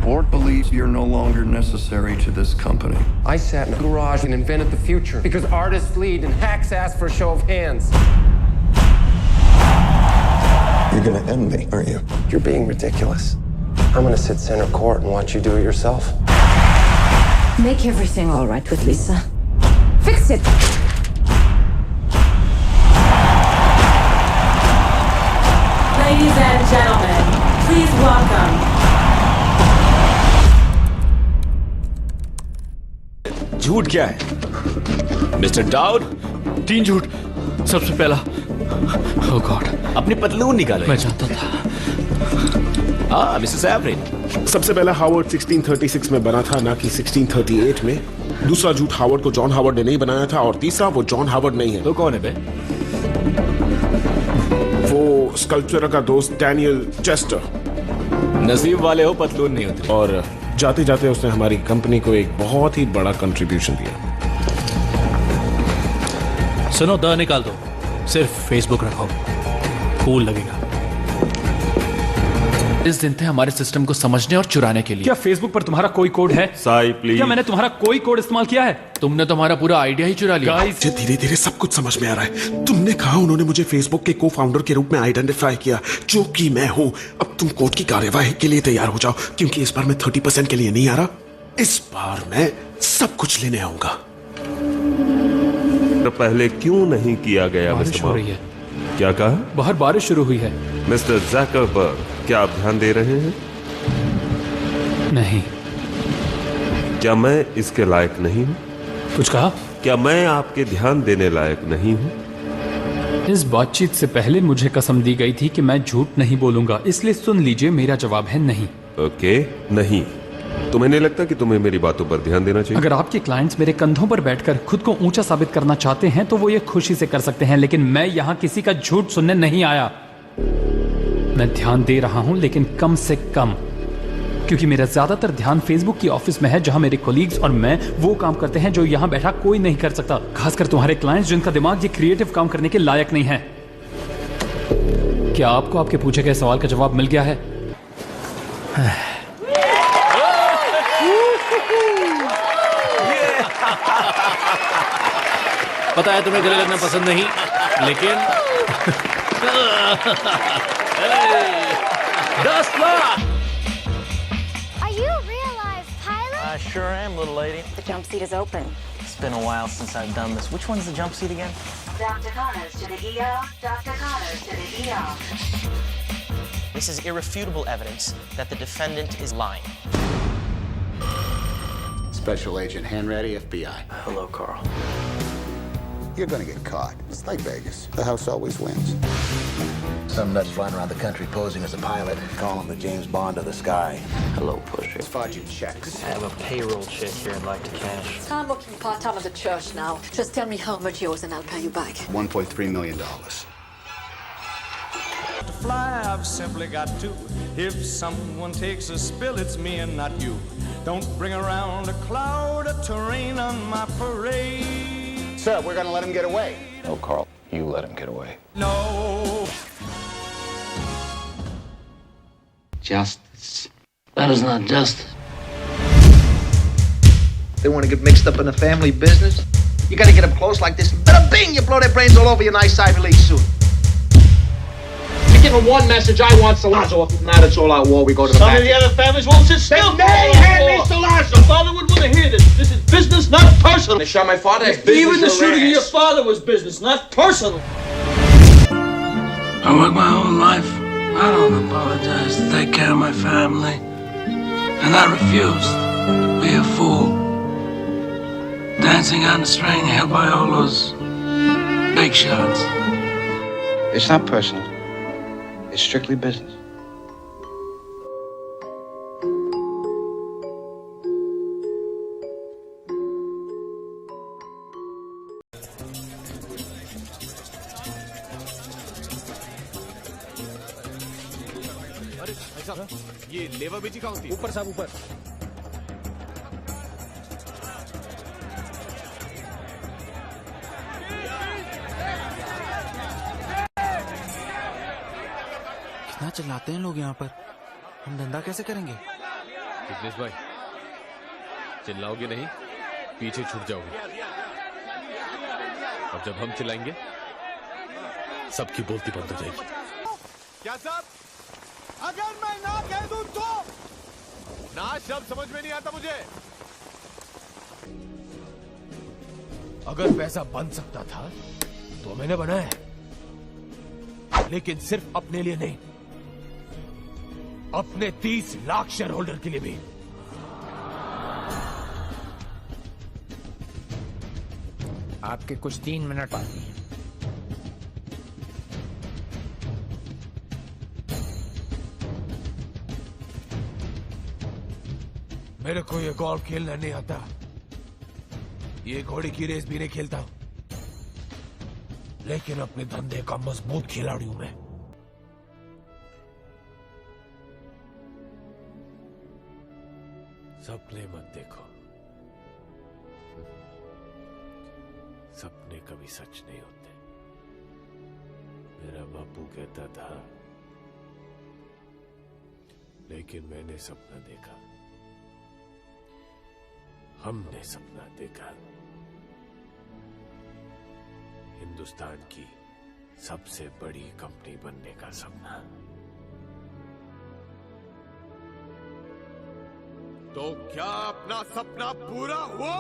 board believes you're no longer necessary to this company. I sat in a garage and invented the future because artists lead and hacks ask for a show of hands. You're gonna end me, aren't you? You're being ridiculous. I'm gonna sit center court and watch you do it yourself. Make everything all right with Lisa. Fix it! Ladies and gentlemen, please welcome. झूठ क्या है mister डाउड? 3 झूठ। सबसे पहला, ओह God, अपनी पतलून निकालो। मैं जानता था। हाँ मिस्टर सैवरिन। सबसे पहला हावर्ड 1636 में बना था, ना कि 1638 में। दूसरा झूठ, हावर्ड को जॉन हावर्ड ने नहीं बनाया था। और तीसरा, वो जॉन हावर्ड नहीं है। तो कौन है बे? वो स्कल्पचर का दोस्त डैनियल चेस्टर। नसीब वाले हो, पतलून नहीं होती। और जाते जाते उसने हमारी कंपनी को एक बहुत ही बड़ा कंट्रीब्यूशन दिया। सुनो, द निकाल दो, सिर्फ फेसबुक रखो, कूल लगेगा। इस दिन थे हमारे सिस्टम को समझने और चुराने के लिए। क्या फेसबुक पर तुम्हारा कोई कोड है? साई प्लीज। क्या मैंने तुम्हारा कोई कोड इस्तेमाल किया है? तुमने तो हमारा पूरा आइडिया ही चुरा लिया। मुझे धीरे धीरे सब कुछ समझ में आ रहा है। तुमने कहा उन्होंने मुझे फेसबुक के को फाउंडर के रूप में आइडेंटिफाई किया, जो कि मैं हूं। अब तुम कोर्ट की कार्यवाही के लिए तैयार हो जाओ, क्योंकि इस बार मैं 30% के लिए नहीं आ रहा। इस बार मैं सब कुछ लेने आऊंगा। तो पहले क्यों नहीं किया गया? बारिश हो रही है। क्या कहा? बाहर बारिश शुरू हुई है। मिस्टर ज़करबर्ग, क्या आप ध्यान दे रहे हैं? नहीं। क्या मैं इसके लायक नहीं हूं? कुछ कहा? क्या मैं आपके ध्यान देने लायक नहीं हूं? इस बातचीत से पहले मुझे कसम दी गई थी कि मैं झूठ नहीं बोलूंगा, इसलिए सुन लीजिए, मेरा जवाब है नहीं। ओके, नहीं। तुम्हें नहीं लगता कि तुम्हें मेरी बातों पर ध्यान देना चाहिए? अगर आपके क्लाइंट्स मेरे कंधों पर बैठकर खुद को ऊंचा साबित करना चाहते हैं तो वो ये खुशी से कर सकते हैं, लेकिन मैं यहाँ किसी का झूठ सुनने नहीं आया। मैं ध्यान दे रहा हूं, लेकिन कम से कम, क्योंकि मेरा ज्यादातर ध्यान फेसबुक की ऑफिस में है, जहां मेरे कोलीग्स और मैं वो काम करते हैं जो यहां बैठा कोई नहीं कर सकता, खासकर तुम्हारे क्लाइंट्स जिनका दिमाग ये क्रिएटिव काम करने के लायक नहीं है। क्या आपको आपके पूछे गए सवाल का जवाब मिल गया है? पता है तुम्हें गले लगना पसंद नहीं, लेकिन 10 lakh. Are you a real life pilot? I sure am, little lady. The jump seat is open. It's been a while since I've done this. Which one's the jump seat again? Dr. Connors to the ER. Dr. Connors to the ER. This is irrefutable evidence that the defendant is lying. Special Agent Hanratty, FBI. Hello, Carl. You're gonna get caught. It's like Vegas. The house always wins. Some nuts flying around the country posing as a pilot. Call him the James Bond of the sky. Hello, Pusher. Let's fudge your checks. I have a payroll check here I'd like to cash. I'm working part-time at the church now. Just tell me how much yours and I'll pay you back. $1.3 million. To fly, I've simply got to. If someone takes a spill, it's me and not you. Don't bring around a cloud of terrain on my parade. Sir, we're gonna let him get away. No, Carl, you let him get away. No. Justice. That is not justice. They want to get mixed up in the family business? You gotta get up close like this. Bada bing! You blow their brains all over your nice Ivy League suit. You give them one message, I want Solanzo. Now that's all out war, we go to the Some back. of the other families won't sit still. They may hand me Solanzo. Your father would want to hear this. This is business, not personal. They shot my father. It's business. Even the or shooting of ass. your father was business, not personal. I worked my whole life. I don't apologize to take care of my family. And I refused to be a fool. Dancing on the string held by all those big shots. It's not personal. It's strictly business. ये लेवर बेची कहाँ होती है? ऊपर साहब, ऊपर। कितना चिल्लाते हैं लोग यहाँ पर। हम धंधा कैसे करेंगे? विघ्नेश भाई, चिल्लाओगे नहीं, पीछे छूट जाओगे। और जब हम चिल्लाएंगे सबकी बोलती बंद हो जाएगी। क्या साहब, अगर मैं ना कह दूं तो? ना शब्द समझ में नहीं आता मुझे। अगर पैसा बन सकता था तो मैंने बनाया, लेकिन सिर्फ अपने लिए नहीं, अपने 30 लाख शेयर होल्डर के लिए भी। आपके कुछ 3 मिनट बाकी हैं। मेरे को ये गोल्फ खेलना नहीं आता, ये घोड़ी की रेस भी नहीं खेलता, लेकिन अपने धंधे का मजबूत खिलाड़ी हूं मैं। सपने मत देखो, सपने कभी सच नहीं होते। मेरा बापू कहता था, लेकिन मैंने सपना देखा, हमने सपना देखा, हिंदुस्तान की सबसे बड़ी कंपनी बनने का सपना। तो क्या अपना सपना पूरा हुआ?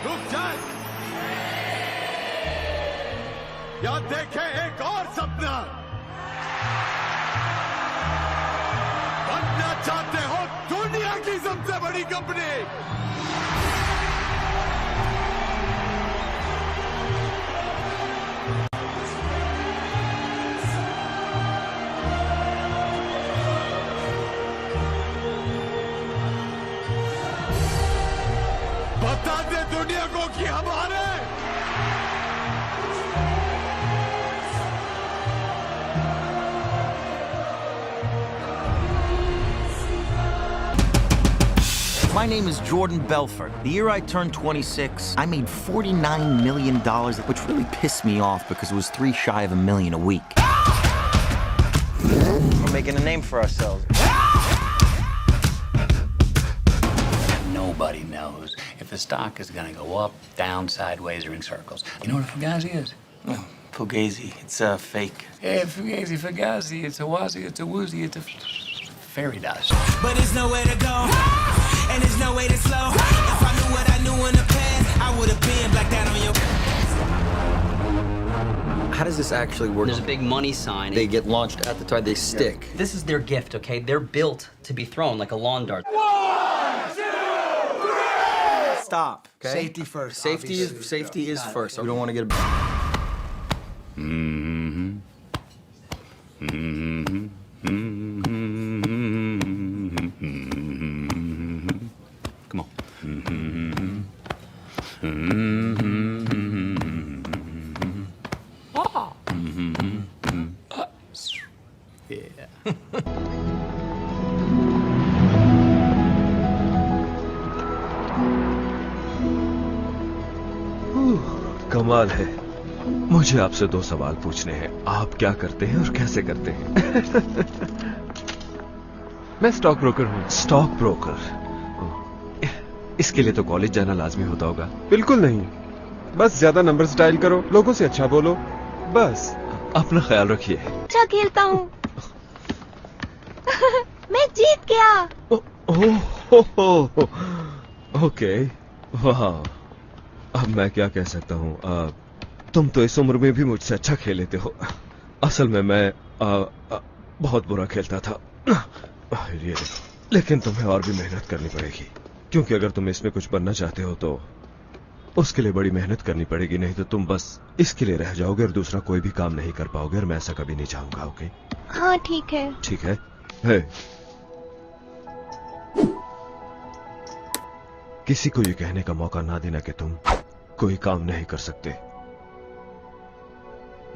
रुक जाए या देखें एक और सपना। बनना चाहते हो दुनिया की सबसे बड़ी कंपनी? बता दे दुनिया को कि हमारे My name is Jordan Belfort. The year I turned 26, I made $49 million, which really pissed me off because it was 3 shy of $1 million a week. We're making a name for ourselves. Nobody knows if the stock is going to go up, down, sideways, or in circles. You know what a Fugazi is? Oh, Fugazi, it's a fake. Yeah, Fugazi, Fugazi, it's a wazi, it's a woozy, it's a fairy dust. But there's nowhere to go, and there's no way to slow. If I knew what I knew in the past, I would have been like that on your. How does this actually work? There's a big money sign. They get launched at the time they stick. This is their gift, okay? They're built to be thrown like a lawn dart. 1, 2, 3. Stop. Okay? Safety first. Safety is first. We don't want to get a. Come on. Yeah. कमाल है। मुझे आपसे 2 सवाल पूछने हैं। आप क्या करते हैं और कैसे करते हैं? मैं स्टॉक ब्रोकर हूं। Stock broker? इसके लिए तो कॉलेज जाना लाजमी होता होगा। बिल्कुल नहीं, बस ज्यादा नंबर्स डायल करो, लोगों से अच्छा बोलो, बस। अपना ख्याल रखिए। अच्छा खेलता हूँ। मैं जीत गया। ओके, वाह। अब मैं क्या कह सकता हूँ? तुम तो इस उम्र में भी मुझसे अच्छा खेल लेते हो। असल में मैं बहुत बुरा खेलता था, ये लेकिन तुम्हें और भी मेहनत करनी पड़ेगी, क्योंकि अगर तुम इसमें कुछ बनना चाहते हो तो उसके लिए बड़ी मेहनत करनी पड़ेगी, नहीं तो तुम बस इसके लिए रह जाओगे और दूसरा कोई भी काम नहीं कर पाओगे, और मैं ऐसा कभी नहीं चाहूंगा। ओके? हाँ ठीक है। ठीक है। हे, किसी को ये कहने का मौका ना देना कि तुम कोई काम नहीं कर सकते,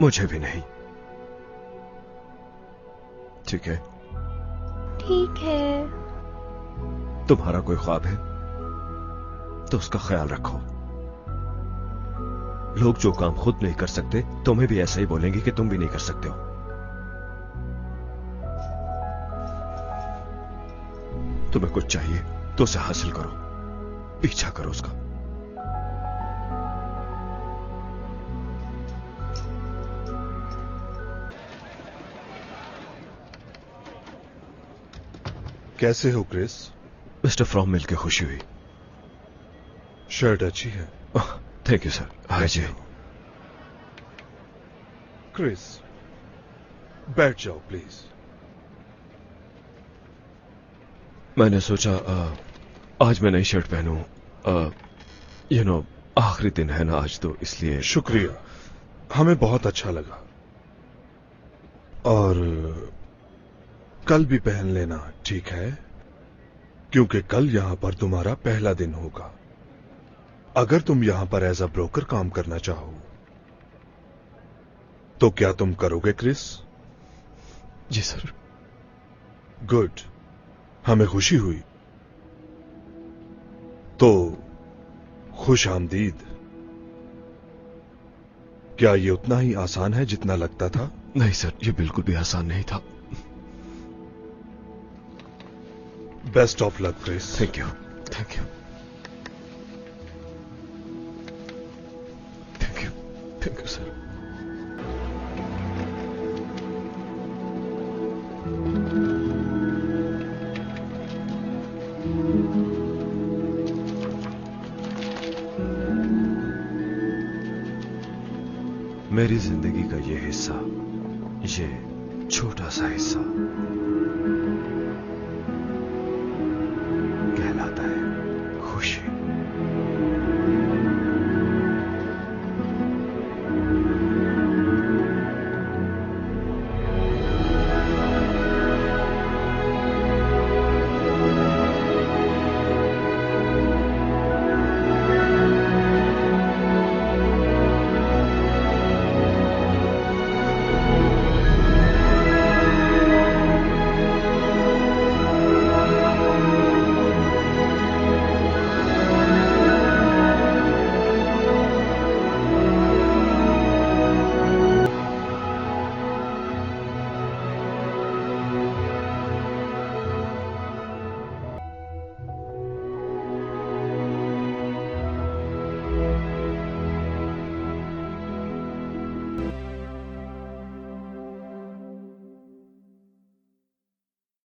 मुझे भी नहीं। ठीक है? ठीक है। तुम्हारा कोई ख्वाब है तो उसका ख्याल रखो, लोग जो काम खुद नहीं कर सकते तुम्हें भी ऐसा ही बोलेंगे कि तुम भी नहीं कर सकते हो। तुम्हें कुछ चाहिए तो उसे हासिल करो, पीछा करो उसका। कैसे हो क्रिस? मिस्टर फ्रॉम मिलकर खुशी हुई। शर्ट अच्छी है। Thank you sir. कैसे हो? क्रिस, बैठ जाओ प्लीज। मैंने सोचा आज मैं नई शर्ट पहनूं। आखिरी दिन है ना आज, तो इसलिए। शुक्रिया, हमें बहुत अच्छा लगा। और कल भी पहन लेना, ठीक है? क्योंकि कल यहां पर तुम्हारा पहला दिन होगा। अगर तुम यहां पर एज अ ब्रोकर काम करना चाहो तो क्या तुम करोगे क्रिस? जी सर। गुड, हमें खुशी हुई। तो खुश आमदीद। क्या ये उतना ही आसान है जितना लगता था? नहीं सर, ये बिल्कुल भी आसान नहीं था। Best of luck Chris. Thank you. Thank you. Thank you. Thank you sir. मेरी जिंदगी का ये हिस्सा, ये छोटा सा हिस्सा